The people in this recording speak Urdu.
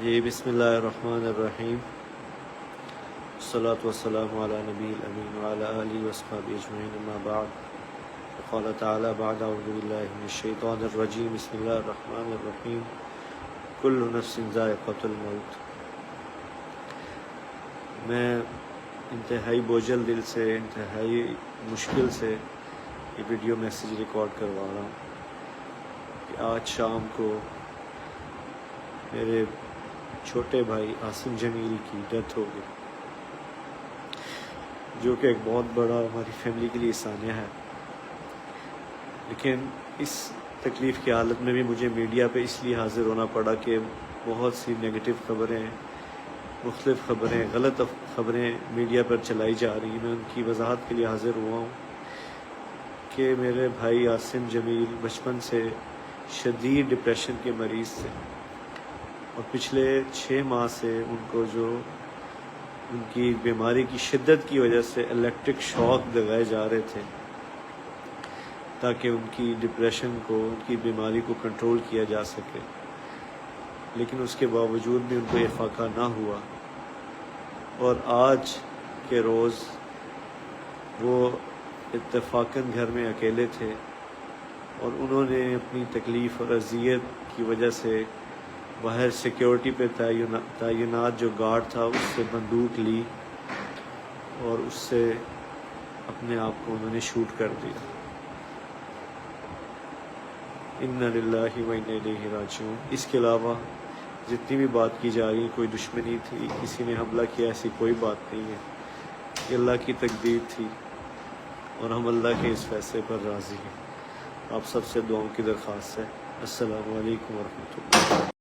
جی بسم اللہ الرحمن الرحیم، الصلاۃ والسلام علی نبی الامین وعلی آلہ وصحبہ اجمعین، اما بعد، قال تعالی بعد اعوذ باللہ من الشیطان الرجیم، بسم اللہ الرحمن الرحیم، کل نفس ذائقۃ الموت۔ میں انتہائی بوجھل دل سے، انتہائی مشکل سے یہ ویڈیو میسیج ریکارڈ کروا رہا ہوں کہ آج شام کو میرے چھوٹے بھائی عاصم جمیل کی ڈیتھ ہو گئی، جو کہ ایک بہت بڑا ہماری فیملی کے لیے سانحہ ہے۔ لیکن اس تکلیف کی حالت میں بھی مجھے میڈیا پہ اس لیے حاضر ہونا پڑا کہ بہت سی نگیٹو خبریں، مختلف خبریں، غلط خبریں میڈیا پر چلائی جا رہی ہیں۔ میں ان کی وضاحت کے لیے حاضر ہوا ہوں کہ میرے بھائی عاصم جمیل بچپن سے شدید ڈپریشن کے مریض تھے، اور پچھلے 6 ماہ سے ان کو جو ان کی بیماری کی شدت کی وجہ سے الیکٹرک شاک لگائے جا رہے تھے تاکہ ان کی ڈپریشن کو، ان کی بیماری کو کنٹرول کیا جا سکے، لیکن اس کے باوجود بھی ان کو یہ فاقہ نہ ہوا۔ اور آج کے روز وہ اتفاقاً گھر میں اکیلے تھے، اور انہوں نے اپنی تکلیف اور اذیت کی وجہ سے باہر سیکیورٹی پہ تعینات جو گارڈ تھا اس سے بندوق لی اور اس سے اپنے آپ کو انہوں نے شوٹ کر دیا۔ انا للہ و انا الیہ راجعون۔ اس کے علاوہ جتنی بھی بات کی جا رہی ہے، کوئی دشمنی تھی، کسی نے حملہ کیا، ایسی کوئی بات نہیں ہے۔ یہ اللہ کی تقدیر تھی اور ہم اللہ کے اس فیصلے پر راضی ہیں۔ آپ سب سے دعاؤں کی درخواست ہے۔ السلام علیکم ورحمۃ اللہ۔